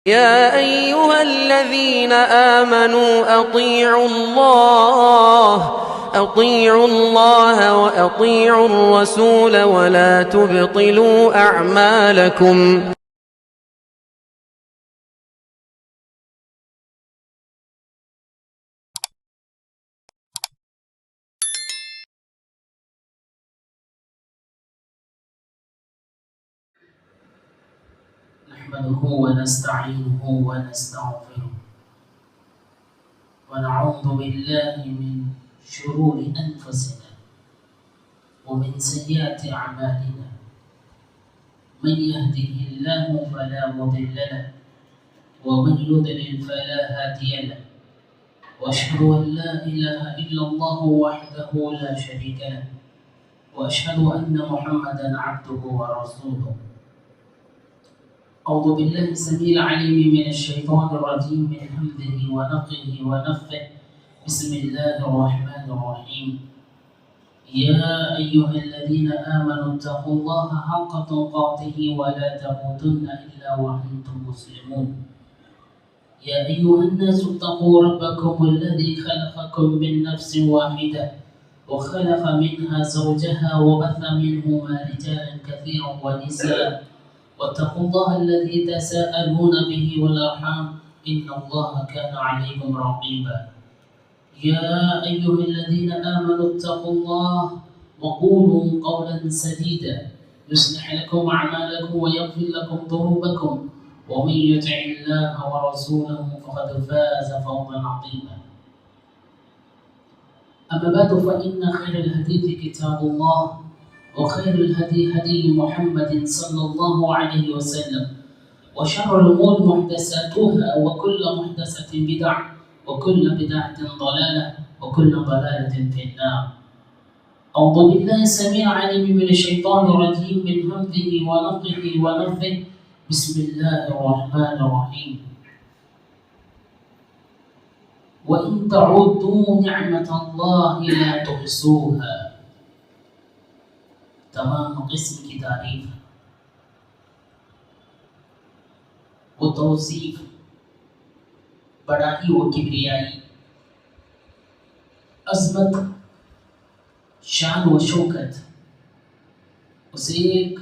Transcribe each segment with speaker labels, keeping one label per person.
Speaker 1: يا أيها الذين آمنوا أطيعوا الله وأطيعوا الرسول ولا تبطلوا أعمالكم.
Speaker 2: نحمده ونستعينه ونستغفره ونعوذ بالله من شرور أنفسنا ومن سيئات أعمالنا. من يهده الله فلا مضل له ومن يضلل فلا هادي له، وأشهد أن لا إله إلا الله وحده لا شريك له، وأشهد أن محمدا عبده ورسوله. أعوذ بالله السميع العليم من الشيطان الرجيم من همزه ونفخه ونفثه. بسم الله الرحمن الرحيم. يا أيها الذين آمنوا اتقوا الله حق تقاته ولا تموتن إلا وأنتم مسلمون. يا أيها الناس اتقوا ربكم الذي خلقكم من نفس واحدة وخلق منها زوجها وبث منهما رجالا كثيرا ونساء، واتقوا الله الذي تساءلون به والأرحام إن الله كان عليكم رقيبا. يا أيها الذين آمنوا اتقوا الله وقولوا قولا سديدا يصلح لكم أعمالكم ويغفر لكم ذنوبكم، ومن يطع الله ورسوله فقد فاز فوزا عظيما. أما بعد فإن خير الحديث كتاب الله، وخير الهدي هدي محمد صلى الله عليه وسلم، وشر الأمور محدثاتها وكل محدثة بدعة وكل بدعة ضلالة وكل ضلالة في النار. أعوذ بالله السميع العليم من الشيطان الرجيم من همزه ونفخه ونفثه. بسم الله الرحمن الرحيم. وإن تعدوا نعمة الله لا تحصوها. تمام قسم کی تعریف و توصیف، بڑائی و کبریائی، عظمت، شان و شوکت اسے ایک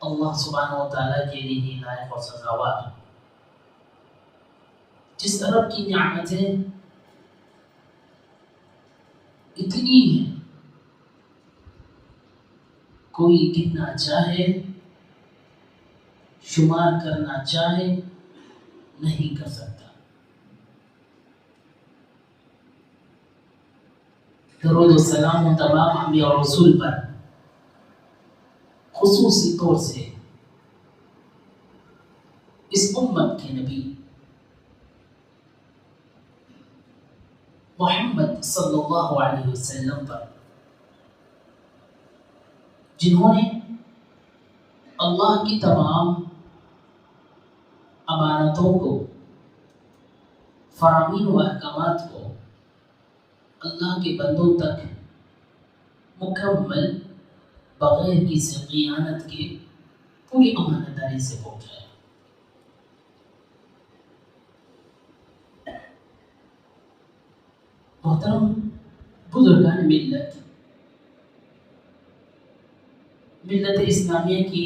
Speaker 2: اللہ سبحانہ و تعالیٰ کے لیے ہی لائق و سزاوار. جس رب کی نعمتیں اتنی ہیں کوئی گننا چاہے، شمار کرنا چاہے، نہیں کر سکتا. درود و سلام و تمام انبیاء اور رسول پر، خصوصی طور سے اس امت کے نبی محمد صلی اللہ علیہ وسلم پر، جنہوں نے اللہ کی تمام امانتوں کو، فرامین و احکامات کو اللہ کے بندوں تک مکمل بغیر کسی خیانت کے پوری امانت داری سے پہنچایا. محترم بزرگان ملت اسلامیہ کی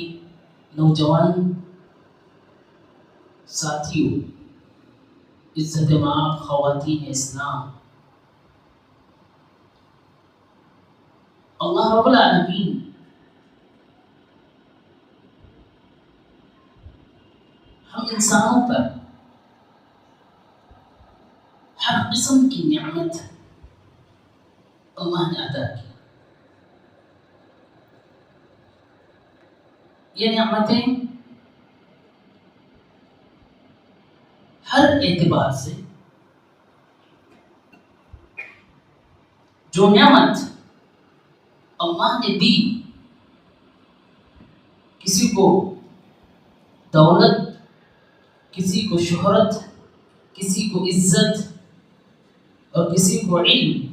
Speaker 2: نوجوان ساتھیوں، عزت مآب خواتین اسلام، اللہ رب العالمین ہم انسانوں پر ہر قسم کی نعمت اللہ نے عطا کی. یہ نعمتیں ہر اعتبار سے، جو نعمت اللہ نے دی، کسی کو دولت، کسی کو شہرت، کسی کو عزت اور کسی کو علم،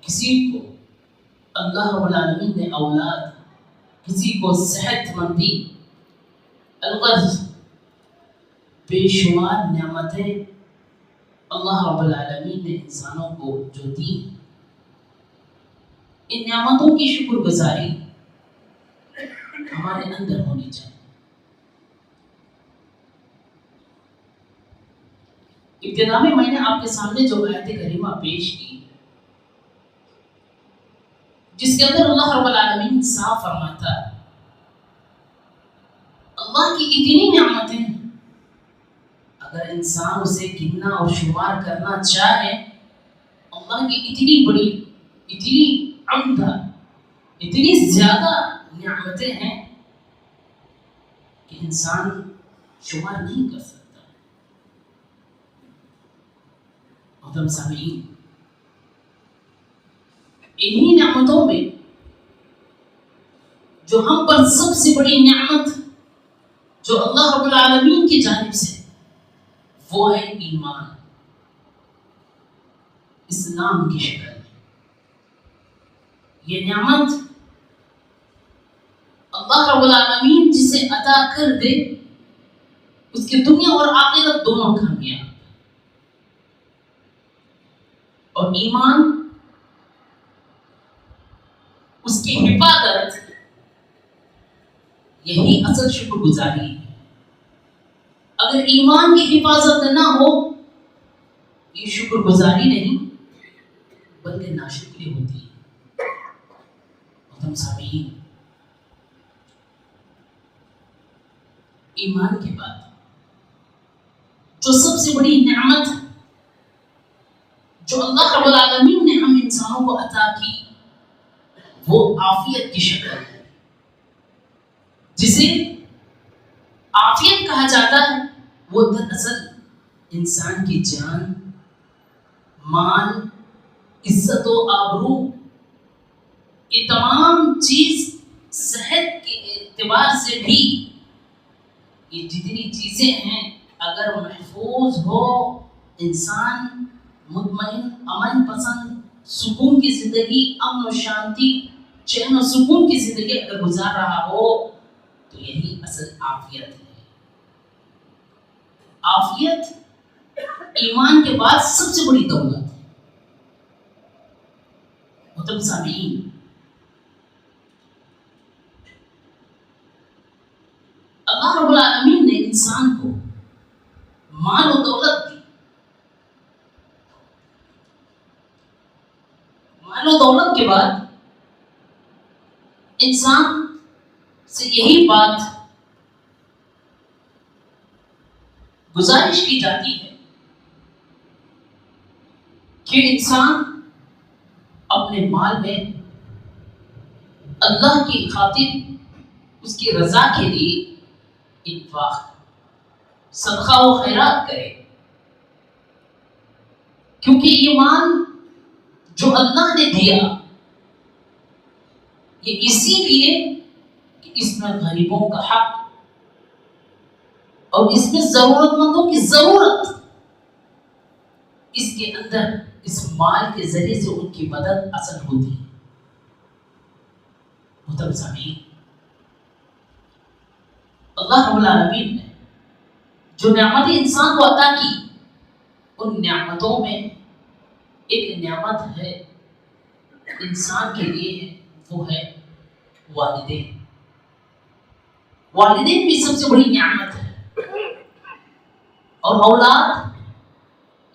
Speaker 2: کسی کو اللہ رب العالمین نے اولاد، کسی کو صحت مندی، الغرض بے شمار نعمتیں اللہ رب العالمین نے انسانوں کو جو دی، ان نعمتوں کی شکر گزاری ہمارے اندر ہونی چاہیے۔ ابتدا میں نے آپ کے سامنے جو آیت کریمہ پیش کی، جس کے اندر اللہ رب العالمین صاف فرماتا ہے اللہ کی اتنی نعمتیں، اگر انسان اسے گننا اور شمار کرنا چاہے، اللہ کی اتنی بڑی، اتنی عمدہ، اتنی زیادہ نعمتیں ہیں کہ انسان شمار نہیں کر سکتا۔ محترم سامعین، انہی نعمتوں میں جو ہم پر سب سے بڑی نعمت جو اللہ رب العالمین کی جانب سے، وہ ہے ایمان، اسلام کی شکل میں۔ یہ نعمت اللہ رب العالمین جسے عطا کر دے، اس کی دنیا اور آخرت دونوں کامیاب۔ اور ایمان، اس کی حفاظت، یہی اصل شکر گزاری ہے۔ اگر ایمان کی حفاظت نہ ہو، یہ شکر گزاری نہیں بلکہ ناشکری ہوتی ہے۔ محترم سامعین، ایمان کے بعد جو سب سے بڑی نعمت جو اللہ رب العالمین نے ہم انسانوں کو عطا کی، وہ عافیت کی شکل ہے، جسے عافیت کہا جاتا ہے۔ وہ دراصل انسان کی جان، مال، عزت و آبرو، یہ تمام چیز، صحت کے اعتبار سے بھی یہ جتنی چیزیں ہیں، اگر محفوظ ہو، انسان مطمئن، امن پسند، سکون کی زندگی، امن و شانتی، چین و سکون کی زندگی اگر گزار رہا ہو، تو یہی اصل عافیت ہے۔ عافیت ایمان کے بعد سب سے بڑی دولت ہے۔ محترم سامعین، اللہ رب العالمین نے انسان کو مال و دولت دی۔ مال و دولت کے بعد انسان سے یہی بات گزارش کی جاتی ہے کہ انسان اپنے مال میں اللہ کی خاطر، اس کی رضا کے لیے انفاق، صدقہ و خیرات کرے، کیونکہ یہ مال جو اللہ نے دیا، یہ اسی لیے کہ اس میں غریبوں کا حق اور اس میں ضرورت مندوں کی ضرورت، اس کے اندر اس مال کے ذریعے سے ان کی مدد اصل ہوتی ہے۔ محترم سامعین، اللہ رب العالمین نے جو نعمتیں انسان کو عطا کی، ان نعمتوں میں ایک نعمت ہے انسان کے لیے ہے، وہ ہے والدین۔ والدین بھی سب سے بڑی نعمت ہے، اور اولاد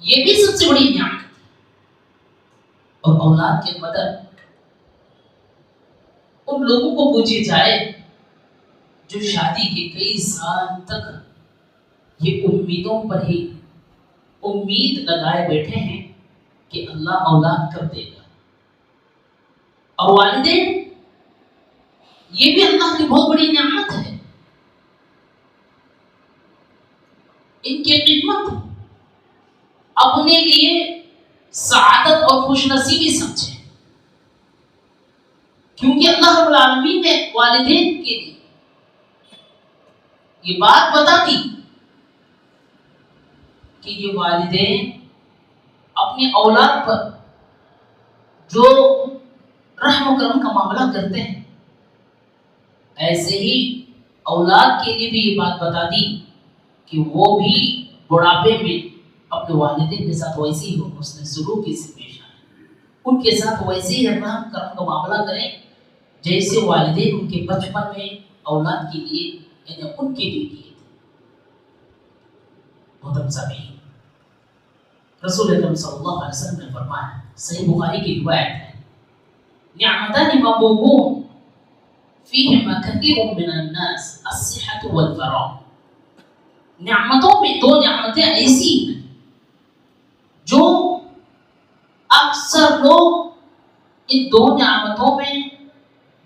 Speaker 2: یہ بھی سب سے بڑی نعمت ہے۔ اور اولاد کے بدل ان لوگوں کو پوچھے جائے جو شادی کے کئی سال تک یہ امیدوں پر ہی امید لگائے بیٹھے ہیں کہ اللہ اولاد کب دے گا۔ اور والدین یہ بھی اللہ کی بہت بڑی نعمت ہے۔ ان کی خدمت اپنے لیے سعادت اور خوش نصیبی سمجھیں، کیونکہ اللہ رب العالمین نے والدین کے لیے یہ بات بتا دی کہ یہ والدین اپنی اولاد پر جو رحم و کرم کا معاملہ کرتے ہیں، ایسے ہی اولاد کے لیے بھی یہ بات بتا دی کہ وہ بھی بڑھاپے میں اپنے والدین کے ساتھ ویسے ہی حسن سلوک سے پیش آئیں، ان کے ساتھ ویسے ہی رحم کرم کا معاملہ کریں جیسے والدین ان کے بچپن میں اولاد کے لیے یعنی ان کے لیے کیے تھے۔ محترم سامعین، رسول اکرم صلی اللہ علیہ وسلم نے فرمایا، صحیح بخاری کی روایت ہے، نعمتان مغبون فیہما کثیر من الناس الصحۃ والفراغ۔ نعمتوں میں دو نعمتیں ایسی ہیں جو اکثر لوگ ان دو نعمتوں میں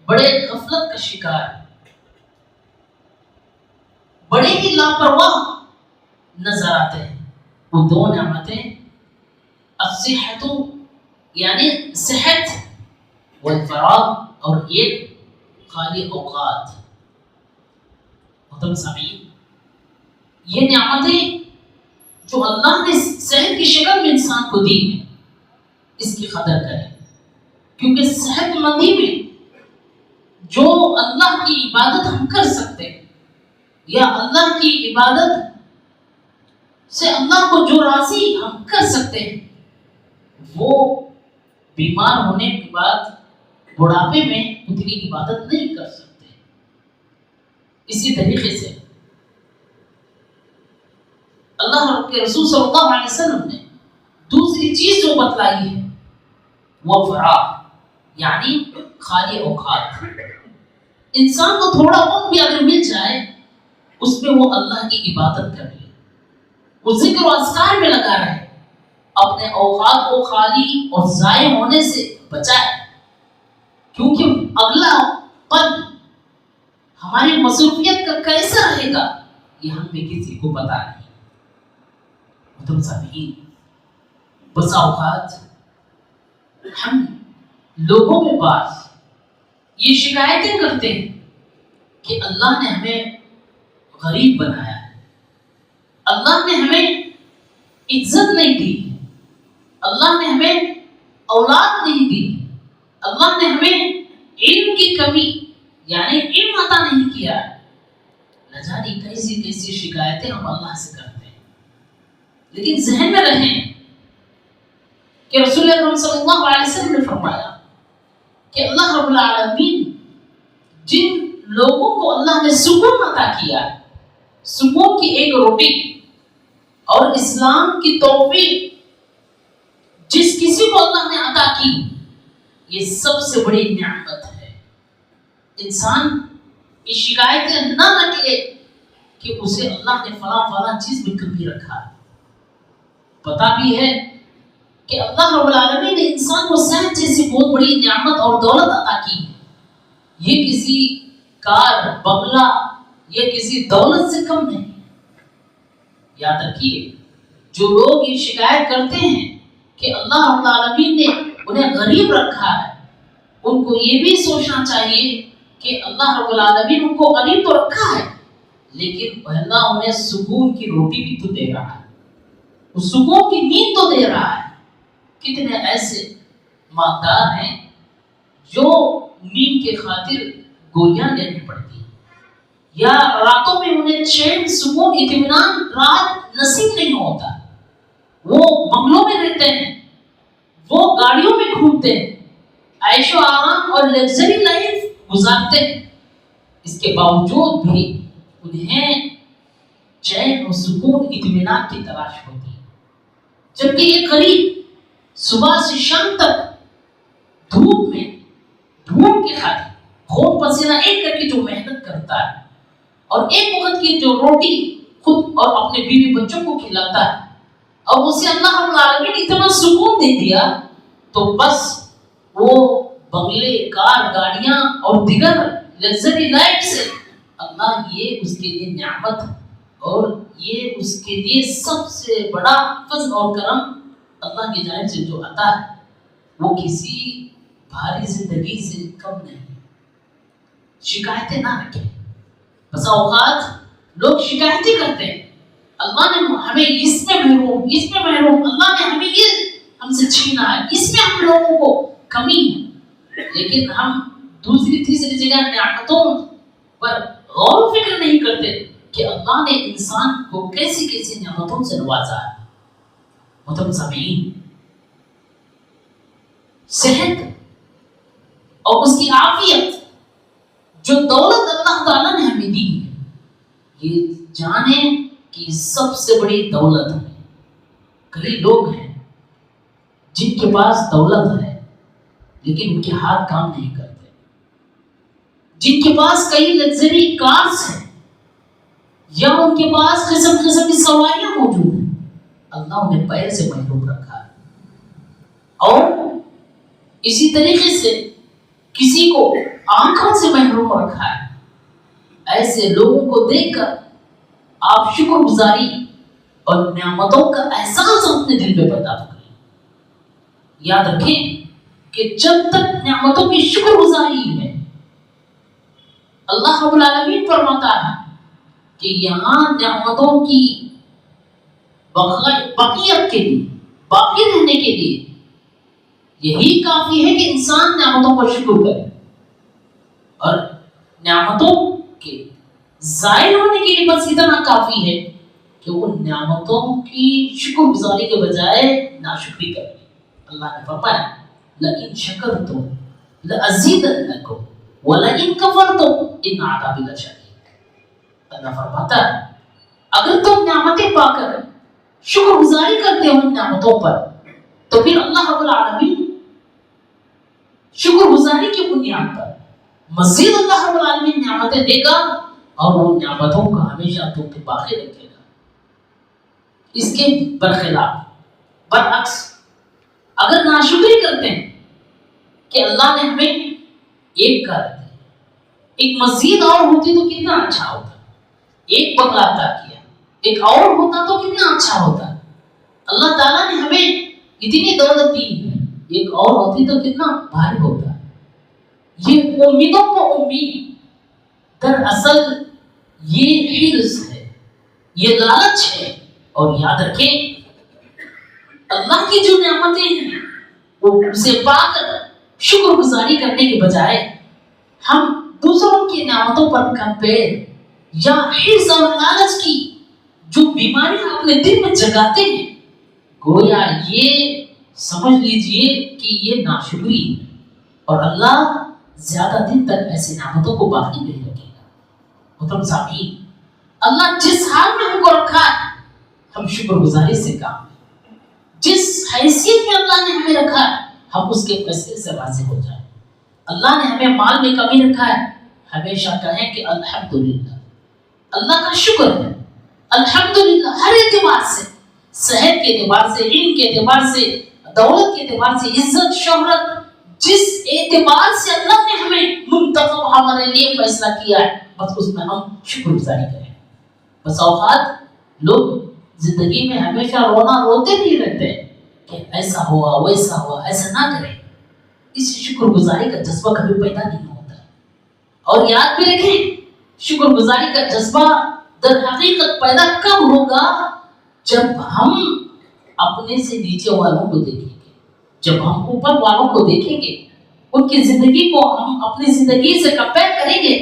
Speaker 2: بڑے غفلت کا شکار ہیں، بڑے ہی لاپرواہ نظر آتے ہیں۔ وہ دو نعمتیں الصحت یعنی صحت، والفراغ اور ایک خالی اوقات۔ محترم سامعین، یہ نعمتیں جو اللہ نے صحت کی شکل میں انسان کو دی ہے، اس کی قدر کریں، کیونکہ صحت مندی میں جو اللہ کی عبادت ہم کر سکتے ہیں یا اللہ کی عبادت سے اللہ کو جو راضی ہم کر سکتے ہیں، وہ بیمار ہونے کے بعد بڑھاپے میں اتنی عبادت نہیں کر سکتے۔ اسی طریقے سے اللہ کے رسول صلی اللہ علیہ وسلم نے دوسری چیز جو بتلائی ہے وہ فراغ یعنی خالی اوقات۔ انسان کو تھوڑا وقت بھی اگر مل جائے اس میں وہ اللہ کی عبادت کر لے، وہ ذکر و اذکار میں لگا رہے، اپنے اوقات کو خالی اور ضائع ہونے سے بچائے، کیونکہ اگلا پل ہماری مصروفیت کا کیسا رہے گا یہ ہم میں کسی کو پتا نہیں۔ محترم سامعین، بسا اوقات ہم لوگوں میں بعض یہ شکایتیں کرتے ہیں کہ اللہ نے ہمیں غریب بنایا ہے، اللہ نے ہمیں عزت نہیں دی، اللہ نے ہمیں اولاد نہیں دی، اللہ نے ہمیں علم کی کمی یعنی علم عطا نہیں کیا۔ نہ جانے کیسی کیسی شکایتیں ہم اللہ سے کرتے ہیں، لیکن ذہن میں رہیں کہ رسول اکرم صلی اللہ علیہ وسلم نے فرمایا کہ اللہ رب العالمین جن لوگوں کو اللہ نے سکون عطا کیا، سکون کی ایک روٹی اور اسلام کی توفیق جس کسی کو اللہ نے عطا کی، یہ سب سے بڑی نعمت ہے۔ انسان یہ شکایتیں نہ رکھے کہ اسے اللہ نے فلاں چیز میں کمی رکھا، پتا بھی ہے کہ اللہ رب العالمین نے انسان کو صحت جیسی بہت بڑی نعمت اور دولت عطا کی ہے۔ یہ کسی کار بنگلہ یہ کسی دولت سے کم نہیں۔ یاد رکھیے، جو لوگ یہ شکایت کرتے ہیں کہ اللہ رب العالمین نے انہیں غریب رکھا ہے، ان کو یہ بھی سوچنا چاہیے کہ اللہ رب العالمین ان کو غریب تو رکھا ہے، لیکن اللہ انہیں سکون کی روٹی بھی تو دے رہا ہے، اس سکون کی نیند تو دے رہا ہے۔ کتنے ایسے مالدار ہیں جو نیند کے خاطر گولیاں لینی پڑتی ہیں، یا راتوں میں انہیں چین سکون اطمینان رات نصیب نہیں ہوتا، وہ بنگلوں میں رہتے ہیں، وہ گاڑیوں میں گھومتے ہیں، عیش و آرام اور لگژری لائف گزارتے ہیں، اس کے باوجود بھی انہیں چین و سکون اطمینان کی تلاش ہوتی ہے، جبکہ یہ غریب صبح سے شام تک دھوپ میں ڈھونڈ کے خاطر خون پسینہ ایک کر کے جو محنت کرتا ہے اور ایک وقت کی جو روٹی خود اور اپنے بیوی بچوں کو کھلاتا ہے، اور اسے اللہ رب العالمین اتنا سکون دے دیا، تو بس وہ بنگلے، کار، گاڑیاں اور دیگر لگژری لائف سے اللہ یہ اس کے لیے نعمت اور یہ اس کے لیے سب سے بڑا فضل اور کرم اللہ کی جانب سے جو عطا ہے، وہ کسی بھاری زندگی سے کم نہیں۔ شکایتیں نہ رکھیں۔ بس اوقات لوگ شکایتیں کرتے ہیں، اللہ نے ہمیں اس میں محروم، اللہ نے ہمیں یہ ہم سے چھینا ہے، اس میں ہم لوگوں کو کمی ہے، لیکن ہم دوسری تیسری جگہ نعمتوں پر غور و فکر نہیں کرتے کہ اللہ نے انسان کو کیسی کیسی نعمتوں سے نوازا ہے۔ محترم سامعین، صحت اور اس کی عافیت جو دولت اللہ تعالیٰ نے ہمیں دی ہے، یہ جانیں کہ سب سے بڑی دولت ہے۔ کئی لوگ ہیں جن کے پاس دولت ہے لیکن ان کے ہاتھ کام نہیں کرتے، جن کے پاس کئی لگژری کارز ہیں یا ان کے پاس قسم قسم کی سواریاں موجود ہیں، اللہ انہیں پیر سے محروم رکھا ہے۔ اور اسی طریقے سے کسی کو آنکھوں سے محروم رکھا ہے۔ ایسے لوگوں کو دیکھ کر آپ شکر گزاری اور نعمتوں کا احساس اپنے دل میں پیدا کریں۔ یاد رکھیں کہ جب تک نعمتوں کی شکر گزاری ہے، اللہ رب العالمین فرماتا ہے کہ یہاں نعمتوں کی بقیت کے لیے، باقی رہنے کے لیے یہی کافی ہے کہ انسان نعمتوں پر شکر کرے، اور نعمتوں کے زائل ہونے کے لیے بس اتنا کافی ہے کہ ان نعمتوں کی شکر گزاری کے بجائے ناشکری کرے۔ اللہ نے فرمایا لَإِن شَكَرْتُمْ لَأَزِيدَنَّكُمْ وَلَئِن كَفَرْتُمْ إِنَّ عَذَابِي لَشَدِيدٌ۔ اللہ فرماتا ہے اگر تم نعمتیں پا کر شکر گزاری کرتے ہو نعمتوں پر، تو پھر اللہ رب العالمین شکر گزاری کی بنیاد پر مزید اللہ رب العالمین نعمتیں دے گا اور وہ نعمتوں کو ہمیشہ تم پہ باقی رکھے گا۔ اس کے برخلاف، برعکس، اگر ناشکری کرتے ہیں کہ اللہ نے ہمیں ایک کر دی، ایک مزید اور ہوتی تو کتنا اچھا ہوتا، ایک بکرا عطا کیا، ایک اور ہوتا تو کتنا اچھا ہوتا، اللہ تعالیٰ نے ہمیں اتنی دولت دی ہے، ایک اور ہوتی تو کتنا بھاری ہوتا۔ یہ امیدوں کو امید، دراصل یہ حرص ہے، یہ لالچ ہے۔ اور یاد رکھیں اللہ کی جو نعمتیں ہیں وہ اسے پا کر شکر گزاری کرنے کے بجائے ہم دوسروں کی نعمتوں پر کمپیر یا حرص اور لالچ کی جو بیماریاں اپنے دل میں جگاتے ہیں، گویا یہ سمجھ لیجئے کہ یہ ناشکری ہے، اور اللہ زیادہ دن تک ایسی نعمتوں کو باقی نہیں رکھے گا۔ محترم سامعین، اللہ جس حال میں ہم کو رکھا ہے ہم شکر گزاری سے کام لیں، جس حیثیت میں اللہ نے ہمیں رکھا ہے ہم اس کے فیصلے سے راضی ہو جائیں۔ اللہ نے ہمیں مال میں کمی رکھا ہے، ہمیشہ کہیں کہ الحمدللہ، اللہ کا شکر ہے، الحمدللہ، ہر اعتبار سے، صحت کے اعتبار سے، علم کے اعتبار سے، دولت کے اعتبار سے، عزت شہرت، جس اعتبار سے اللہ نے ہمیں منتخب ہمارے لیے فیصلہ کیا ہے، بس اس میں ہم شکر گزاری کریں۔ بس اوقات لوگ زندگی میں ہمیشہ روتے نہیں رہتے کہ ایسا ہوا ویسا ہوا، ایسا نہ کریں، اس شکر گزاری کا جذبہ کبھی پیدا نہیں ہوتا۔ اور یاد بھی رکھیں شکر گزاری کا جذبہ در حقیقت پیدا کب ہوگا؟ جب ہم اپنے سے نیچے والوں کو دیکھیں گے، جب ہم اوپر والوں کو دیکھیں گے، ان کی زندگی کو ہم اپنی زندگی سے کمپیئر کریں گے،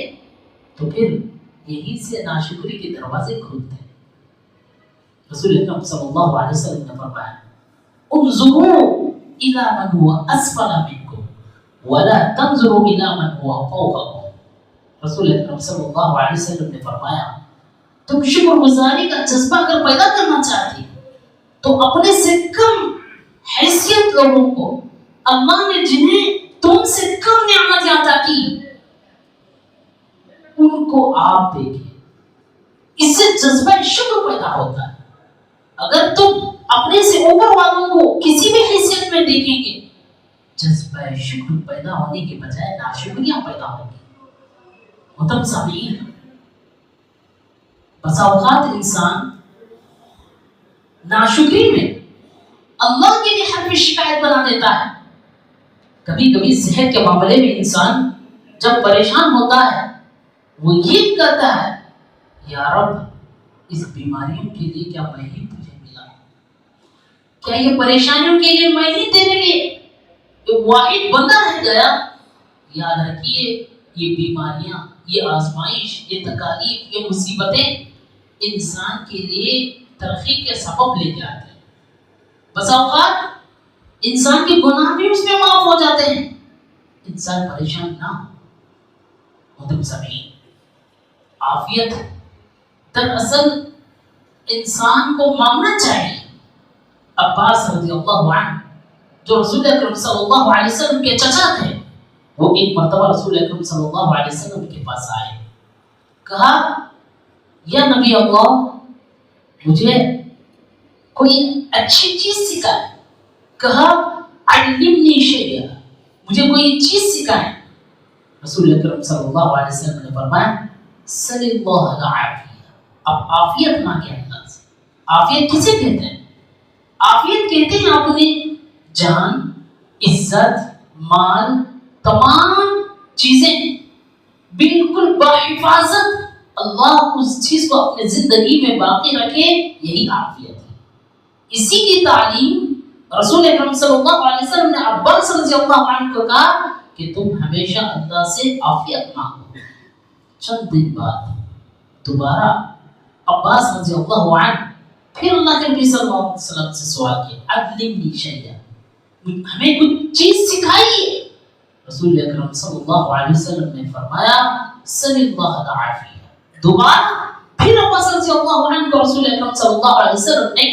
Speaker 2: تو پھر یہی سے ناشکری کے دروازے کھلتے ہیں۔ رسول اکرم صلی اللہ علیہ وسلم نے فرمایا انظروا الى من هو اسفل منکم ولا تنظروا الى من هو فوقکم۔ رسول اکرم صلی اللہ علیہ وسلم نے فرمایا تم شکر گزاری کا جذبہ اگر پیدا کرنا چاہتے تو اپنے سے کم حیثیت لوگوں کو، اللہ نے جنہیں تم سے کم نعمت عطا کی، ان کو آپ دیکھیں، اس سے جذبہ شکر پیدا ہوتا ہے۔ اگر تم اپنے سے اوپر والوں کو کسی بھی حیثیت میں دیکھیں گے، جذبہ شکر پیدا ہونے کے بجائے ناشکریاں پیدا ہوں گی۔ محترم سامعین، بس اوقات انسان ناشکری میں اللہ کے لیے حرف شکایت بنا دیتا ہے۔ کبھی کبھی صحت کے معاملے میں انسان جب پریشان ہوتا ہے وہ یہ کہتا ہے یا رب اس بیماریوں کے لیے کیا میں ہی تجھے ملا؟ کیا یہ پریشانیوں کے لیے میں ہی تیرے لیے واحد بندہ رہ گیا؟ یاد رکھیے یہ بیماریاں، یہ آزمائش، یہ تکالیف، یہ مصیبتیں انسان کے لیے ترقی کے سبب لے کے آتے ہیں. بس اوقات انسان کے گناہ بھی اس میں معاف ہو جاتے ہیں. انسان پریشان نہ ہو. محترم سامعین، عافیت دراصل انسان کو مانگنا چاہیے. عباس رضی اللہ عنہ جو رسول اکرم صلی اللہ علیہ وسلم کے چچا تھے، وہ ایک مرتبہ رسول اکرم صلی اللہ علیہ وسلم کے پاس آئے. کہا یا نبی اللہ، مجھے کوئی اچھی چیز سکھائے. کہا علمنی شیئا، مجھے کوئی چیز سکھائے. رسول اکرم صلی اللہ علیہ وسلم نے فرمایا صلی اللہ العافیہ. اب عافیت مانگے اللہ سے. عافیت کسے کہتے ہیں؟ عافیت کہتے ہیں اپنی جان، عزت، مال، تمام چیزیں بالکل بحفاظت اللہ اس چیز کو اپنے زندگی میں باقی رکھے. یہی عافیت ہے. اسی کی تعلیم رسول اکرم صلی اللہ علیہ وسلم نے عباس رضی اللہ عنہ کو کہا کہ تم ہمیشہ اللہ سے عافیت مانگو. چند دن بعد دوبارہ عباس رضی اللہ عنہ پھر اللہ کے نبی صلی اللہ علیہ وسلم سے سوال کیا علمنی شیئا، ہمیں کچھ چیز سکھائیے. رسول اکرم صلی اللہ علیہ وسلم نے فرمایا صلی اللہ العافیہ. دوبارہ پھر عباس رضی اللہ عنہ کو رسول اکرم صلی اللہ علیہ وسلم نے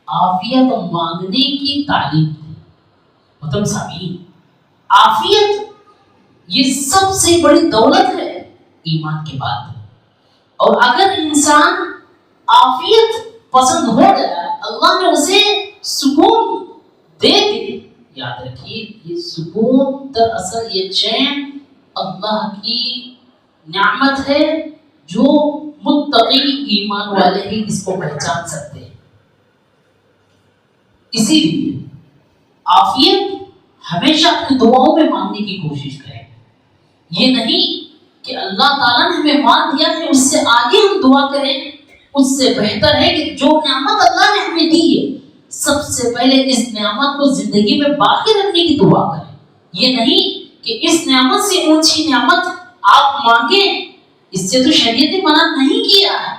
Speaker 2: عافیت مانگنے کی تعلیم دی. محترم سامعین، عافیت یہ سب سے بڑی دولت ہے ایمان کے بعد. اور اگر انسان عافیت پسند ہو گیا، اللہ نے اسے سکون دے دی. یاد رکھیے یہ سکون دراصل یہ چین اللہ کی نعمت ہے جو متقی ایمان والے ہی اس کو پہچان سکتے ہیں. اسی لیے عافیت ہمیشہ اپنی دعاؤں میں مانگنے کی کوشش کریں. یہ نہیں کہ اللہ تعالیٰ نے ہمیں مان دیا ہے اس سے آگے ہم دعا کریں. اس سے بہتر ہے کہ جو نعمت اللہ نے ہمیں دی ہے سب سے پہلے اس نعمت کو زندگی میں باقی رکھنے کی دعا کریں. یہ نہیں کہ اس نعمت سے اونچی نعمت آپ مانگیں. اس سے تو شریعت نے منع نہیں کیا ہے،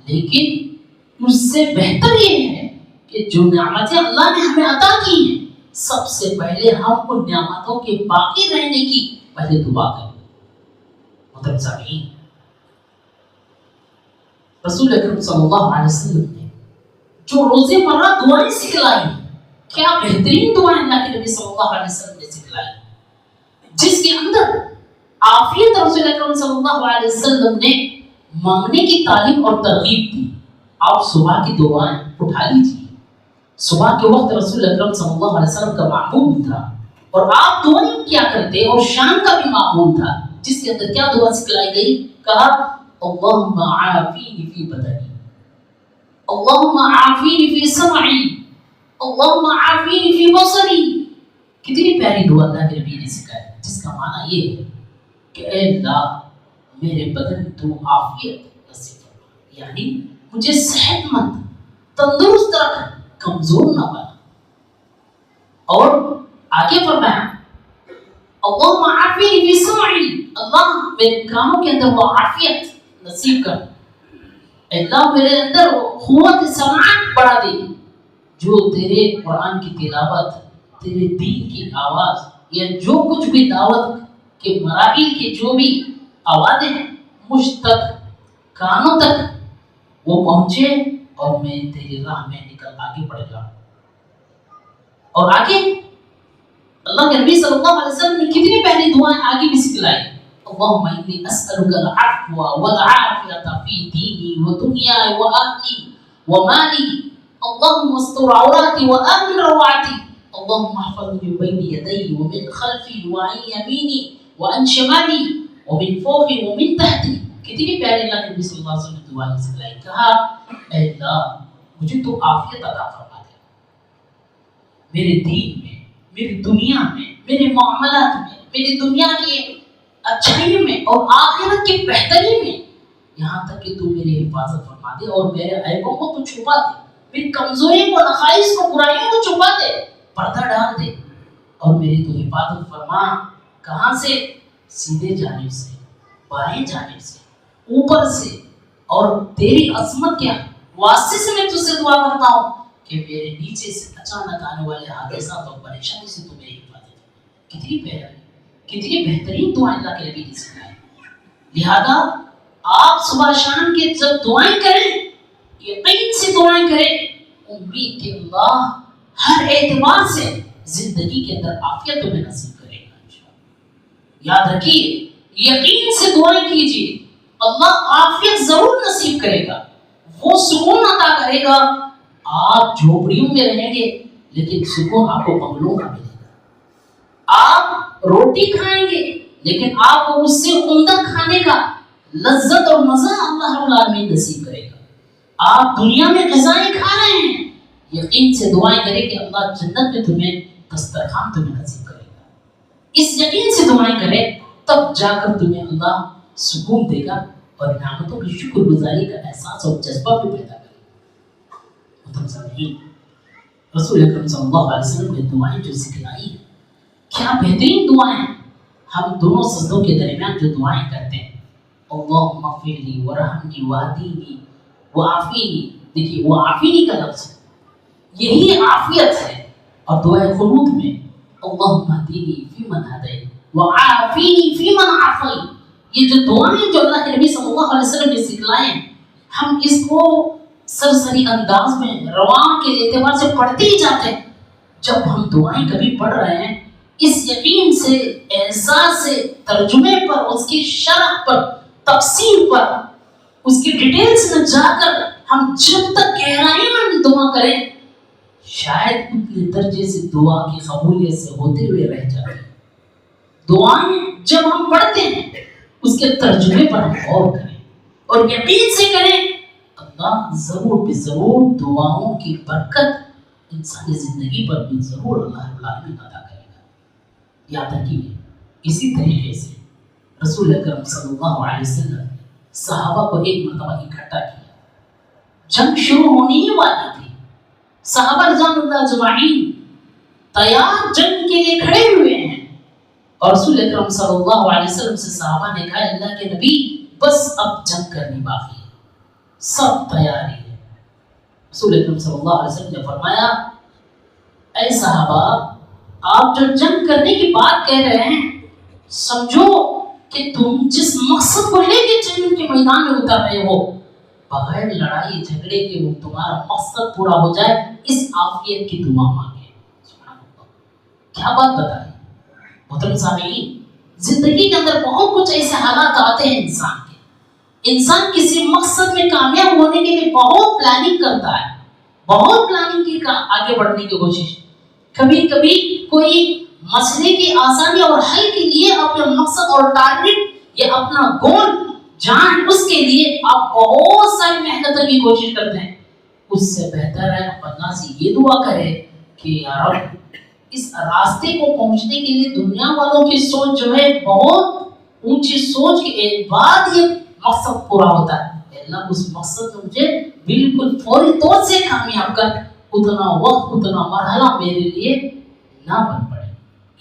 Speaker 2: لیکن اس سے بہتر یہ ہے کہ جو نعمتیں اللہ نے ہمیں عطا کی ہیں سب سے پہلے ہم ان نعمتوں کے باقی رہنے کی پہلے دعا کریں. محترم سامعین، رسول اکرم صلی اللہ علیہ وسلم نے جو روزے مرہ دعائیں سکھلائی، کیا بہترین دعائیں اللہ کے نبی صلی اللہ علیہ وسلم نے سکھلائی، جس کے اندر عافیت رسول اکرم صلی اللہ علیہ وسلم نے مانگنے کی تعلیم اور ترغیب دی. آپ صبح کی دعائیں اٹھا لیجیے. صبح کے وقت رسول اکرم صلی اللہ علیہ وسلم کا معمول تھا اور آپ دعائیں کیا کرتے اور شام کا بھی معمول تھا، جس کے اندر کیا دعا سکھلائی گئی؟ کہا اللہم عافینی فی بدنی، اللہم عافینی فی سمعی، اللہم عافینی فی بصری. کتنی پیاری دعا اللہ کے نبی نے سکھائی، جس کا معنی یہ ہے کہ اے اللہ میرے بدن تو عافیت نصیب فرما، یعنی مجھے صحت مند تندرست رکھ، کمزور نہ بنا. اور آگے فرمایا اللہم عافینی فی سمعی، اللہ میرے کانوں کے اندر وہ عافیت نصیب کر. اللہ میرے اندر قوت سماعت بڑھا دے، جو تیرے قرآن کی تلاوت، تیرے دین کی آواز یا جو کچھ بھی دعوت کے مراحل کے جو بھی آوازیں ہیں مجھ تک، کانوں تک وہ پہنچے اور میں تیری راہ میں نکل آگے بڑھ جاؤں. اور آگے اللہ کے نبی صلی اللہ علیہ وسلم نے کتنی پہلی دعائیں آگے بھی سکھلائی. اللہم انی اسألک العفو والعافیۃ فی دینی ودنیای واہلی ومالی، اللہم استر عوراتي وآمن روعاتي، اللهم احفظني من بين يدي ومن خلفي وعن يميني وعن شمالي ومن فوقي ومن تحتي. کتنی پیاری اللہ کے نبی صلی اللہ علیہ وسلم نے دعائیں سکھلائی. کہا اے اللہ مجھے تو عافیت عطا فرما دے میرے دین میں، میری دنیا میں، میرے معاملات میں، میری دنیا کی اچھائی میں اور آخرت کی بہتری میں، یہاں تک کہ تو میری حفاظت فرما دے اور میرے عیبوں کو تو چھپا دے، میری کمزوری کو، نقائص کو، برائیوں کو چھپا دے، پردہ ڈال دے اور میری تو حفاظت فرما. کہاں سے؟ سیدھے جانب سے، بائیں جانب سے، اوپر سے اور تیری عظمت کے واسطے سے میں تجھ سے دعا کرتا ہوں کہ میرے نیچے سے اچانک آنے والے حادثات اور پریشانی سے تو میری حفاظت۔ کتنی پیاری، کتنی بہترین دعائیں اللہ کے نبی نے سکھائی۔ لہذا آپ صبح شام کے جب دعائیں کریں، یقین سے دعائیں کریں، امید کہ اللہ ہر اعتبار سے زندگی کے اندر عافیت تمہیں نصیب کرے گا انشاءاللہ۔ یاد رکھیے، یقین سے دعائیں کیجیے، اللہ عافیت ضرور نصیب کرے گا، وہ سکون عطا کرے گا۔ آپ جھوپڑیوں میں رہیں گے لیکن سکون آپ کو بنگلوں کا ملے گا۔ آپ روٹی کھائیں گے لیکن آپ کو اس سے عمدہ کھانے کا لذت اور مزہ اللہ رب العالمین نصیب کرے گا۔ آپ دنیا میں غذائیں کھا رہے ہیں، یقین سے دعائیں کریں کہ اللہ جنت میں تمہیں دسترخوان تمہیں نصیب کرے گا۔ اس یقین سے دعائیں کریں، تب جا کر تمہیں اللہ سکون دے گا اور نعمتوں کی شکر گزاری کا احساس اور جذبہ بھی پیدا کرے گا۔ رسول اکرم صلی اللہ علیہ وسلم نے دعائیں جو سکھلائی ہیں، کیا بہترین دعائیں ہیں۔ ہم دونوں سجدوں کے درمیان جو دعائیں کرتے ہیں، اللہم اغفر لی ورحمنی واہدینی وعافینی، دیکھیے وعافینی کا لفظ ہے، یہی عافیت ہے۔ اور دعائے قنوت میں اللہم اہدینی فیمن ہدیت وعافینی فیمن عافیت، یہ جو دعائیں جو اللہ کے نبی صلی اللہ علیہ وسلم نے سکھلائے ہیں، ہم اس کو سرسری انداز میں روان کے اعتبار سے پڑھتے ہی جاتے ہیں۔ جب ہم دعائیں کبھی پڑھ رہے ہیں، اس یقین سے، احساس سے، ترجمے پر، اس کی شرح پر، تفسیر پر، اس کی ڈیٹیلز میں جا کر ہم جب تک گہرائی میں دعا کریں، شاید اتنے درجے سے دعا کی قبولیت سے ہوتے ہوئے رہ جاتے ہیں۔ دعائیں جب ہم پڑھتے ہیں، اس کے ترجمے پر ہم غور کریں اور یقین سے کریں، اللہ ضرور بھی ضرور دعاؤں کی برکت انسانی زندگی پر بھی ضرور اللہ رب العالمین عطا کرے گا۔ یاد رکھیے، اسی طریقے سے رسول اکرم صلی اللہ علیہ وسلم نے صحابہ کو ایک مرتبہ اکٹھا کیا، جنگ شروع ہونے ہی والی تھی، صحابہ رضوان اللہ اجمعین تیار جنگ کے لیے کھڑے ہوئے ہیں، اور رسول اکرم صلی اللہ علیہ وسلم سے صحابہ نے کہا، اللہ کے نبی بس اب جنگ کرنی باقی ہے، سب تیاری ہے۔ رسول اکرم صلی اللہ علیہ وسلم نے فرمایا، اے صحابہ، آپ جو جنگ کرنے کی بات کہہ رہے ہیں، سمجھو کہ تم جس مقصد کو لے کے جنگ کے میدان میں اتر رہے ہو، بغیر لڑائی جھگڑے کے وہ تمہارا مقصد پورا ہو جائے، اس عافیت کی دعا مانگے۔ سبحان اللہ، کیا بات بتائی محترم سامعین۔ زندگی کے اندر بہت کچھ ایسے حالات آتے ہیں انسان کے، انسان کسی مقصد میں کامیاب ہونے کے لیے بہت پلاننگ کرتا ہے، بہت پلاننگ کی آگے بڑھنے کی کوشش، کبھی کبھی کوئی مسئلے کی آسانی اور حل کے لیے اپنے مقصد اور ٹارگٹ یا اپنا گول جان، اس کے لیے آپ بہت ساری محنتوں کی کوشش کرتے ہیں۔ اس سے بہتر ہے اللہ سے یہ دعا کرے کہ یا رب، اس راستے کو پہنچنے کے لیے دنیا والوں کی سوچ جو ہے بہت اونچی سوچ کے بعد یہ مقصد پورا ہوتا ہے، اللہ اس مقصد میں مجھے بالکل فوری طور سے کامیاب کر، اتنا وقت اتنا مرحلہ میرے لیے نہ بن پڑے۔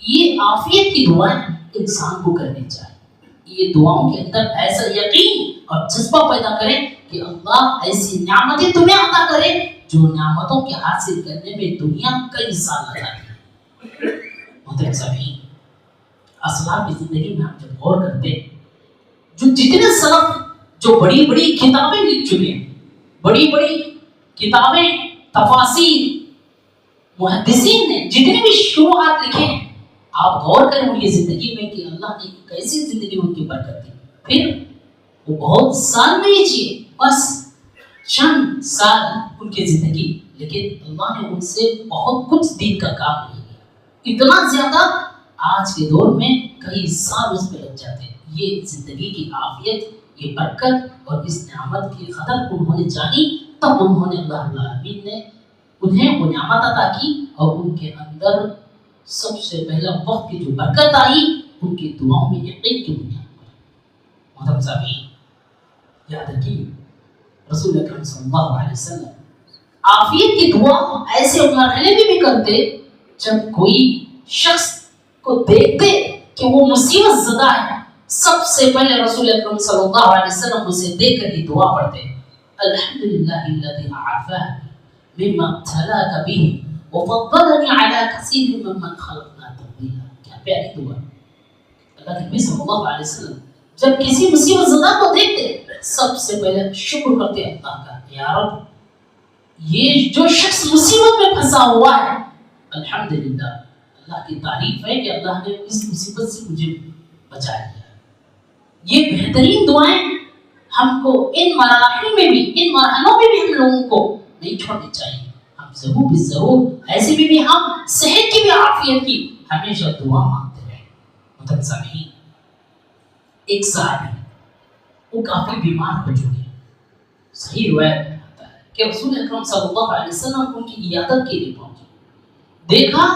Speaker 2: یہ عافیت کی دعائیں انسان کو کرنی چاہیے، یہ دعاؤں کے اندر ایسا یقین اور جذبہ پیدا کریں کہ اللہ ایسی نعمتیں تمہیں عطا کرے جو نعمتوں کے حاصل کرنے میں دنیا کئی سال لگاتی ہے۔ محترم سامعین، اسلاف کی زندگی میں ہم جب غور کرتے ہیں، جو جتنے سلف جو بڑی بڑی کتابیں لکھ چکے ہیں، بڑی بڑی کتابیں، تفاسیر، محدثین نے جتنے بھی شروحات لکھے ہیں، آپ غور کریں ان کی زندگی میں کہ اللہ نے کیسی زندگی ان کی برکت دی۔ پھر وہ بہت سال نہیں جیے، بس چند سال ان کی زندگی، لیکن اللہ نے ان سے بہت کچھ دین کا کام لیا، اتنا زیادہ آج کے دور میں کئی سال اس پہ لگ جاتے ہیں۔ یہ زندگی کی عافیت، یہ برکت اور اس نعمت کی قدر انہوں نے جانی، تب انہوں نے اللہ العالمین نے انہیں وہ نعمت عطا کی، اور ان کے اندر سب سے پہلا وقت کی جو برکت آئی ان کی دعاؤں میں یقین کی بنیاد پر۔ محترم سامعین، یاد رکھیے رسول اکرم صلی اللہ علیہ وسلم عافیت کی دعا ایسے مرحلے میں بھی کرتے جب کوئی شخص کو دیکھتے کہ وہ مصیبت زدہ ہے، سب سے پہلے رسول اکرم صلی اللہ علیہ وسلم اسے دیکھ کر یہ دعا پڑھتے ہیں، الحمدللہ الذی عافانی مما ابتلاک به وفضلنی علی کثیر ممن خلقنا تفضیلا. کیا پیاری دعا. اللہ کے نبی صلی اللہ علیہ وسلم جب کسی مصیبت زدہ کو دیکھتے سب سے پہلے شکر کرتے اللہ کا، یا رب یہ جو شخص مصیبت میں پھنسا ہوا ہے، الحمدللہ اللہ کی تعریف ہے کہ اللہ نے اس مصیبت سے مجھے بچا لیا. یہ بہترین دعائیں ہم کو ان مراحل میں بھی، ان مرحلوں میں بھی ہم لوگوں کو نہیں چھوڑنی چاہیے. ہم ضرور ایسے بھی ہم صحت کی بھی عافیت کی ہمیشہ دعا مانگتے رہیں. مطلب سامعین، ایک صحابی وہ کافی بیمار ہو چکے، صحیح روایت میں آتا ہے کہ رسول اکرم صلی اللہ علیہ وسلم ان کی عیادت کے لیے پہنچے. دیکھا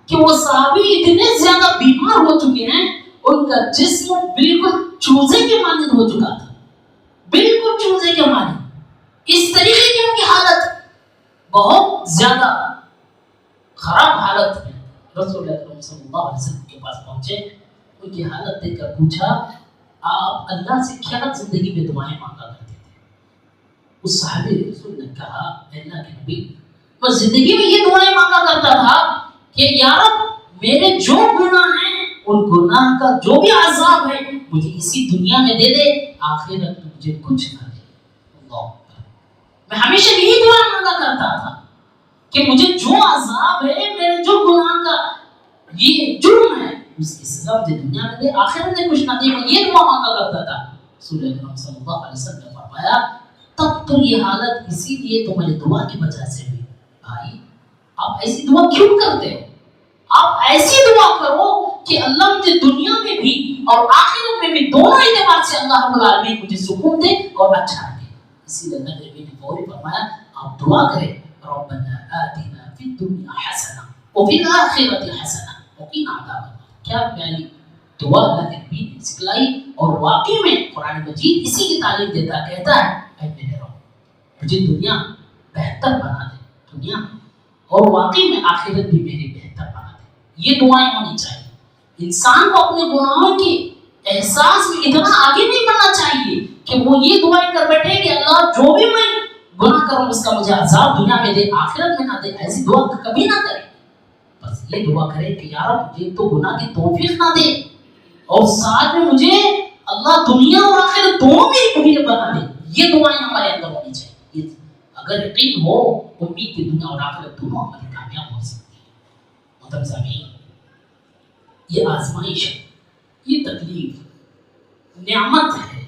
Speaker 2: کہ وہ صحابی اتنے زیادہ بیمار ہو چکے ہیں، ان کا جسم بالکل چوزے کے مانند ہو چکا تھا، بالکل چوزے کے مانند. اس طریقے کی ان کی حالت بہت زیادہ خراب حالت ہے. رسول اکرم صلی اللہ علیہ وسلم کے پاس پہنچے، ان کی حالت دیکھ کر پوچھا آپ اللہ سے کیا زندگی میں دعائیں مانگا کرتے تھے؟ اس صحابی رسول نے کہا اللہ کے نبی میں زندگی میں یہ دعائیں مانگا کرتا تھا کہ یا رب میرے جو گناہ ہیں ان گناہ کا جو بھی عذاب ہے مجھے اسی دنیا میں دے دے، آخرت میں مجھے کچھ نہ دے. اللہ، میں ہمیشہ یہی دعا مانگا کرتا تھا کہ مجھے جو عذاب ہے، میرے جو گناہ کا یہ جرم ہے اس کی سزا مجھے دنیا میں دے، آخرت میں کچھ نہ دے. میں یہ دعا مانگا کرتا تھا. رسول اکرم صلی اللہ علیہ وسلم نے فرمایا تب تو یہ حالت اسی لیے تمہاری دعا کی وجہ سے ہوئی. بھائی آپ ایسی دعا کیوں کرتے ہو؟ آپ ایسی دعا کرو کہ اللہ مجھے دنیا میں بھی اور آخرت میں بھی دونوں اعتبار سے اللہ رب العالمین مجھے سکون دے اور اچھا رکھے. اسی لیے اللہ نبی نے فوری فرمایا آپ دعا کریں ربنا آتنا فی الدنیا حسنہ وفی الآخرۃ حسنہ وقنا عذاب النار. کیا پیاری دعا اللہ کے نبی نے سکھلائی. اور واقعی میں قرآن مجید اسی کی تعلیم دیتا کہتا ہے اے میرے رب مجھے دنیا بہتر بنا دے، دنیا اور واقعی میں آخرت بھی میری بہتر بنا دے. یہ دعائیں ہونی چاہیے. انسان کو اپنے گناہوں کے احساس میں اتنا آگے نہیں بڑھنا چاہیے کہ وہ یہ دعائیں کر بیٹھے کہ اللہ جو بھی میں گناہ کروں اس کا مجھے عذاب دنیا میں دے آخرت میں نہ دے. ایسی دعا کبھی نہ کرے. بس یہ دعا کرے کہ یا رب مجھے تو گناہ کی توفیق نہ دے اور ساتھ میں مجھے اللہ دنیا اور آخرت دونوں میں ہی بنا دے. یہ دعائیں ہمارے اندر ہونی چاہیے. اگر یقین ہو امید کی دنیا اور آخرت دونوں ہماری کامیاب ہو سکتی ہے. مطلب سامعین، یہ آزمائش ہے، یہ تکلیف نعمت ہے.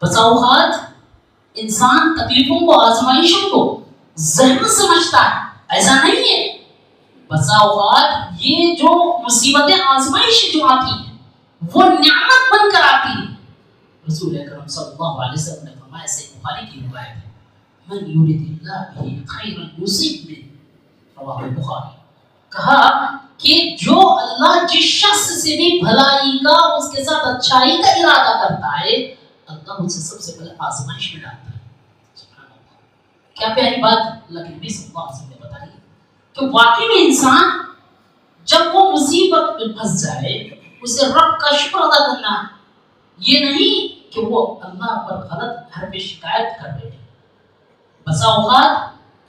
Speaker 2: بسا اوقات انسان تکلیفوں کو آزمائشوں کو زحمت سمجھتا ہے، ایسا نہیں ہے. بسا اوقات یہ جو مصیبتیں آزمائش جو آتی ہیں وہ نعمت بن کر آتی ہے. رسول اکرم صلی اللہ علیہ وسلم نے فرمایا، صحیح بخاری کی روایت ہے، من یرید اللہ بہ خیرا یصب بہ، رواہ البخاری. کہا کہ جو اللہ جس شخص سے بھی بھلائی کا اس کے ساتھ اچھائی کا ارادہ کرتا ہے اللہ اسے سب سے پہلے آزمائش میں ڈالتا ہے. سبحان اللہ، کیا پیاری بات اللہ کے نبی صلی اللہ علیہ وسلم نے بتائی کہ واقعی میں انسان جب وہ مصیبت میں پھنس جائے اسے رب کا شکر ادا کرنا ہے. یہ نہیں کہ وہ اللہ پر غلط حرف شکایت کر بیٹھے. بسا اوقات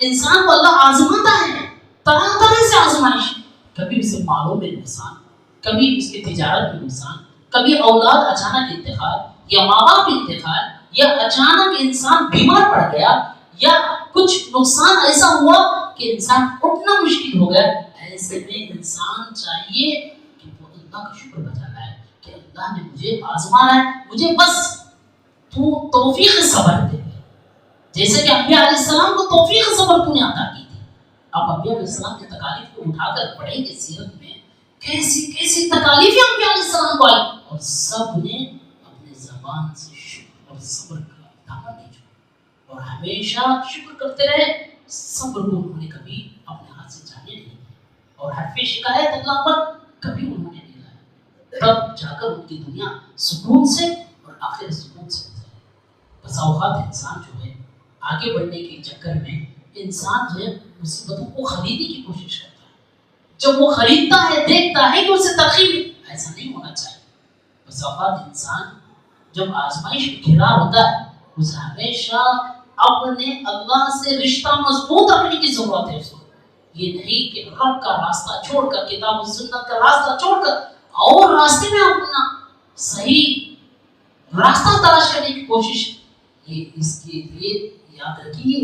Speaker 2: انسان کو اللہ آزماتا ہے، طرح طرح سے آزمائش. کبھی اسے مالوں میں نقصان، کبھی اس کی تجارت میں نقصان، کبھی اولاد اچانک انتقال یا ماں باپ انتقال یا اچانک انسان بیمار پڑ گیا یا کچھ نقصان ایسا ہوا کہ انسان اٹھنا مشکل ہو گیا. ایسے میں انسان چاہیے کہ وہ اللہ کا شکر بجا لائے کہ اللہ نے مجھے آزمانا ہے، مجھے بس تو توفیق صبر دے. جیسے کہ انبیاء علیہ السلام کو توفیق صبر تو نے عطا کی تھی. آپ انبیاء علیہ السلام کی تکالیف کو اٹھا کر پڑھیں گے سیرت میں کیسی کیسی تکالیفیں انبیاء علیہ السلام کو آئی اور سب نے اپنے زبان سے شکر اور صبر کا دامن نہیں چھوڑا اور ہمیشہ شکر کرتے رہے. صبر کو انہوں نے کبھی اپنے ہاتھ سے جانے نہیں دیا اور حرف شکایت اللہ پر کبھی انہوں نے نہیں لایا. تب جا کر ان کی دنیا سکون سے اور آخر سکون سے گزرے. بسا اوقات انسان جو ہے آگے بڑھنے کے چکر میں انسان جو ہے مصیبتوں کو خریدنے کی کوشش کرتا ہے. جب وہ خریدتا ہے دیکھتا ہے کہ اسے ترقی، ایسا نہیں ہونا چاہیے. بس اوقات انسان جب آزمائش میں گھرا ہوتا ہے اسے ہمیشہ اپنے اللہ سے رشتہ مضبوط رکھنے کی ضرورت ہے. اس کو یہ نہیں کہ رب کا راستہ چھوڑ کر کتاب و سنت کا راستہ چھوڑ کر اور راستے میں اپنا صحیح راستہ تلاش کرنے کی کوشش. یہ اس کے لیے یاد رکھیے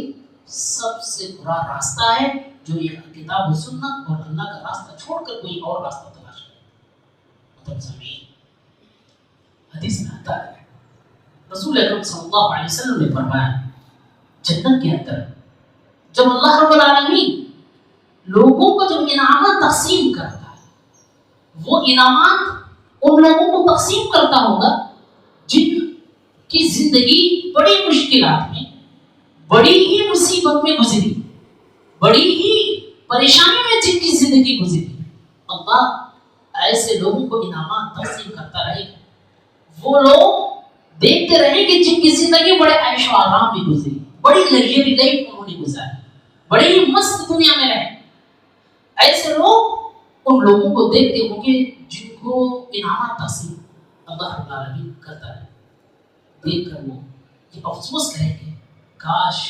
Speaker 2: سب سے برا راستہ ہے جو یہ کتاب و سنت اور اللہ کا راستہ چھوڑ کر کوئی اور راستہ تلاش کرے. مطلب سمجھیں حدیث میں آتا ہے رسول اکرم صلی اللہ علیہ وسلم نے فرمایا جنت کے اندر جب اللہ رب العالمین لوگوں کو جب انعامات تقسیم کرتا ہے وہ انعامات ان لوگوں کو تقسیم کرتا ہوگا جن کی زندگی بڑی مشکلات میں بڑی ہی مصیبت میں گزری بڑی ہی پریشانی میں جن کی زندگی گزری. اللہ ایسے لوگوں کو انعامات تقسیم کرتا رہے گا. وہ لوگ دیکھتے رہیں کہ جن کی زندگی بڑے عیش و آرام میں گزری بڑی لگژری لائف انہوں نے گزاری بڑی ہی مست دنیا میں رہے. ایسے لوگ ان لوگوں کو دیکھتے ہوں گے جن کو انعامات تقسیم اللہ رب العالمین کرتا ہے. دیکھ کر وہ یہ افسوس کریں گے کاش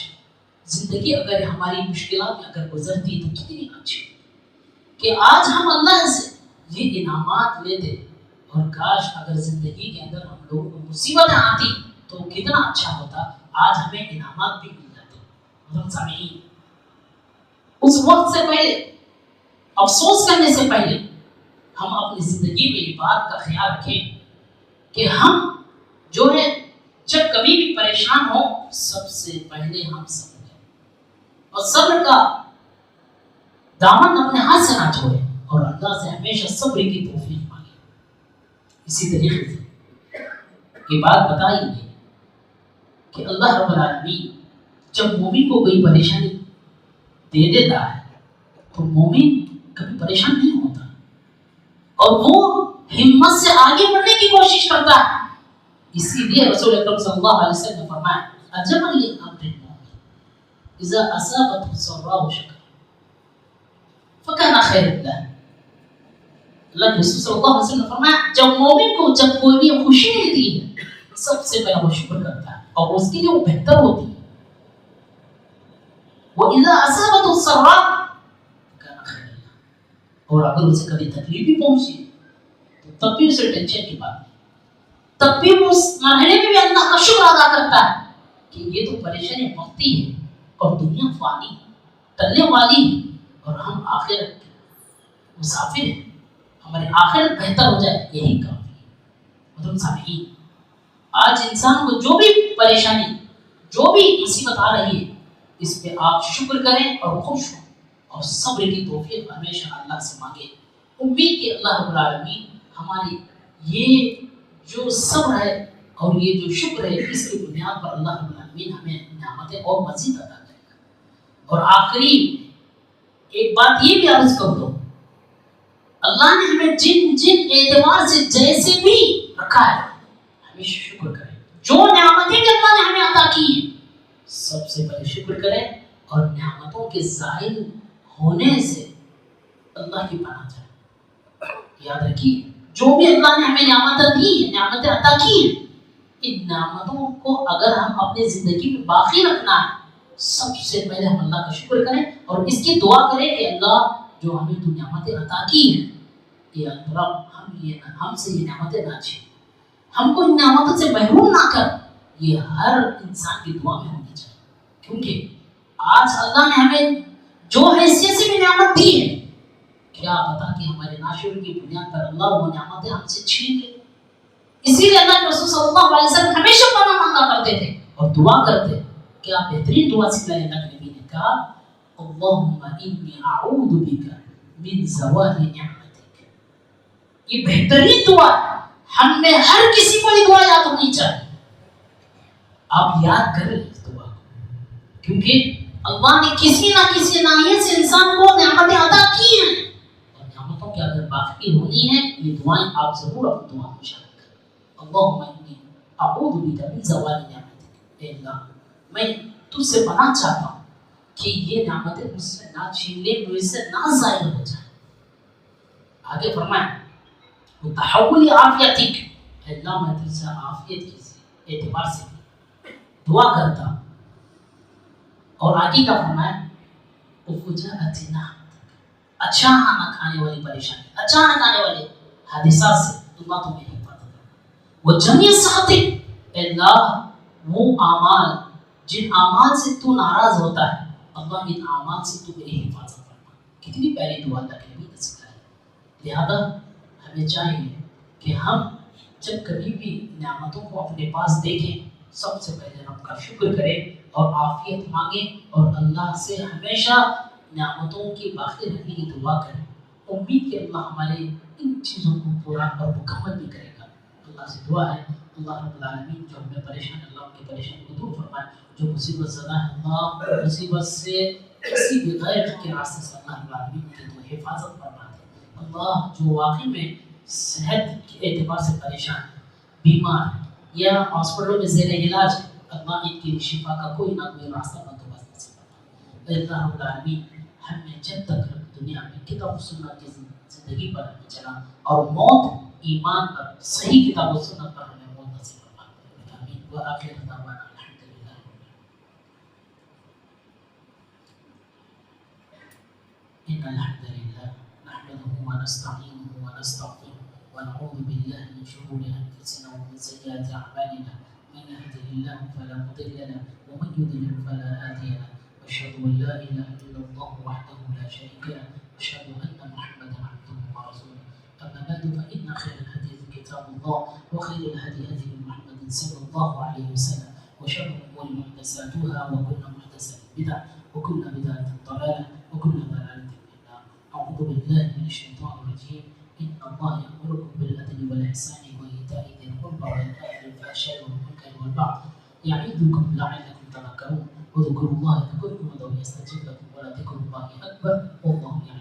Speaker 2: زندگی اگر ہماری مشکلات میں اگر گزرتی تو کتنی اچھی کہ آج ہم اللہ سے یہ انعامات لیتے اور کاش اگر زندگی کے اندر ہم لوگوں کو مصیبتیں آتی تو کتنا اچھا ہوتا. آج ہمیں انعامات بھی مل جاتے. مطلب سامعین اس وقت سے پہلے افسوس کرنے سے پہلے ہم اپنی زندگی میں یہ بات کا خیال رکھیں کہ ہم جو ہے جب کبھی بھی پریشان ہو سب سے پہلے ہم صبر کریں اور صبر کا دامن اپنے ہاتھ سے نہ چھوڑیں اور اللہ سے ہمیشہ صبر کی توفیق مانگیں. اسی طریقے سے یہ بات بتائی گئی کہ اللہ رب العالمین جب مومن کو کوئی پریشانی دے دیتا ہے تو مومن کبھی پریشان نہیں ہوتا اور وہ ہمت سے آگے بڑھنے کی کوشش کرتا ہے. اسی لیے رسول اکرم صلی اللہ علیہ وسلم نے فرمایا عجبا لامر المؤمن اذا اصابته السراء شكر فكان خيرا له. اللہ کے رسول صلی اللہ علیہ وسلم نے فرمایا جب مومن کو جب کوئی بھی خوشی ملتی ہے سب سے پہلے وہ شکر کرتا ہے اور اس کے لیے وہ بہتر ہوتی ہے. وَإِذَا أَصَابَتْهُ السَّرَّاءُ كَانَ خَيْرًا لَهُ. اور اگر اسے کبھی تکلیف بھی پہنچی تو تب بھی اسے ٹینشن کی بات نہیں. تب بھی اس مرحلے میں بھی اللہ کا شکر ادا کرتا ہے کہ یہ تو پریشانی وقتی ہے اور دنیا فانی ٹلنے والی ہے اور ہم آخرت کے مسافر ہیں. ہماری آخرت بہتر ہو جائے یہی کافی ہے. مطلب سامعین آج انسان کو جو بھی پریشانی جو بھی مصیبت آ رہی ہے اس پہ آپ شکر کریں اور خوش ہوں اور صبر کی توفیق ہمیشہ اللہ سے مانگیں. امید کہ اللہ رب العالمین ہماری یہ جو صبر ہے اور یہ جو شکر ہے اس کی بنیاد پر اللہ رب العالمین ہمیں نعمتیں اور مزید عطا کرے گا. اور آخری ایک بات یہ بھی عرض کر دو اللہ نے ہمیں جن اعتبار سے جیسے بھی رکھا ہے ہمیشہ شکر کریں. جو نعمتیں اللہ نے ہمیں عطا کی ہیں سب سے پہلے شکر کریں اور نعمتوں کے زائل ہونے سے اللہ کی پناہ چاہیں. یاد رکھیے جو بھی اللہ نے ہمیں نعمتیں دی ہیں نعمتیں عطا کی ہیں ان نعمتوں کو اگر ہم اپنی زندگی میں باقی رکھنا ہے سب سے پہلے ہم اللہ کا شکر کریں اور اس کی دعا کریں کہ اللہ جو ہمیں تو نعمتیں عطا کی ہیں یہ اللہ ہم سے یہ نعمتیں نہ چھین ہم کو ان نعمتوں سے محروم نہ کر. یہ ہر انسان کی دعا میں ہونی چاہیے کیونکہ آج اللہ نے ہمیں جو حیثیت سے بھی نعمت دی ہے کیا پتا کہ ہمارے ناشکری کی بنیاد پر اللہ وہ نعمتیں ہم سے چھین لے. اسی لیے اللہ کے رسول صلی اللہ علیہ وسلم ہمیشہ پناہ مانگا کرتے تھے اور دعا کرتے. کیا بہترین دعا سکھلائی اللہ کے نبی نے کہا اللہم انی اعوذ بک من زوال نعمتک. یہ بہترین دعا ہم میں ہر کسی کو یہ دعا یاد ہونی چاہیے. آپ یاد کریں اس دعا کو کیونکہ اللہ نے کسی نہ کسی ناحیے سے انسان کو نعمتیں عطا کی ہیں اور نعمتوں کے اگر باقی ہونی ہے یہ دعائیں آپ ضرور اپنی دعا میں شامل کریں. اللہم انی اعوذ بک من زوال نعمتک. اے اللہ میں تجھ سے پناہ چاہتا ہوں کہ یہ نعمتیں مجھ سے نہ چھین لے مجھ سے نہ ضائع ہو جائیں. آگے فرمائیں تحول عافیتک. اللہ میں تجھ سے عافیت کی اعتبار سے دعا کرتا. اور آگے کا فرمایا وفجاءتنا، اچانک آنے والی پریشانی، اچانک آنے والے حادثات سے اللہ تمہیں حفاظت کرے. وہ جمیع سخطک، اللہ وہ اعمال جن اعمال سے تو ناراض ہوتا ہے، اللہ ان اعمال سے تو میری حفاظت کرنا. کتنی پیاری دعا اللہ کے نبی نے سکھائی. لہذا ہمیں چاہیے کہ ہم جب کبھی بھی نعمتوں کو اپنے پاس دیکھیں، سب سے پہلے رب کا شکر کریں اور عافیت مانگیں اور اللہ سے ہمیشہ نعمتوں کی باقی رہنے کی دعا کریں. امید کہ اللہ ہمارے ان چیزوں کو پورا اور مکمل بھی کرے گا. اللہ سے دعا ہے اللہ رب العالمین جو ہمیں پریشان، اللہ ان کی پریشانی کو دور فرمائے. جو مصیبت زدہ ہے اللہ مصیبت سے کسی بھی غیر کے راستے سے اللہ رب العالمین کی تو حفاظت فرما دے. اللہ جو واقعی میں صحت کے اعتبار سے پریشان ہے، بیمار ہے یا ہاسپٹل میں زیر علاج ہے، اللہ ان کی شفا کا کوئی نہ کوئی راستہ بندوبست نصیب فرما. اللہ رب العالمین ہمیں جب تک دنیا میں کتاب و سنت کی زندگی پر ہمیں چلا اور موت ایمان پر صحیح کتاب و سنت پر ہمیں موت نصیب فرما. آمین. وآخر دعوانا الحمدللہ. إن الحمد لله نحمده ونستعينه ونستغفره ونعوذ بالله من شرور أنفسنا ومن سيئات أعمالنا. من يهده الله فلا مضل له ومن يضلل فلا هادي له. أشهد أن لا إله إلا الله وحده لا شريك له وأشهد أن محمدا عبده ورسوله. أما بعد فإن خير الحديث كتاب الله وخير الهدي هدي محمد صلى الله عليه وسلم وشر الأمور محدثاتها وكل محدثة بدعة وكل بدعة ضلالة وكل ضلالة في النار. أعوذ بالله من الشيطان الرجيم. إن الله يأمركم بالعدل والإحسان وإيتاء ذي القربى وينهى عن الفحشاء والمنكر والبغي يعظكم لعلكم تذكرون. واذكروا الله يذكركم وادعوه يستجب لكم ولذكر الله أكبر والله يعلم.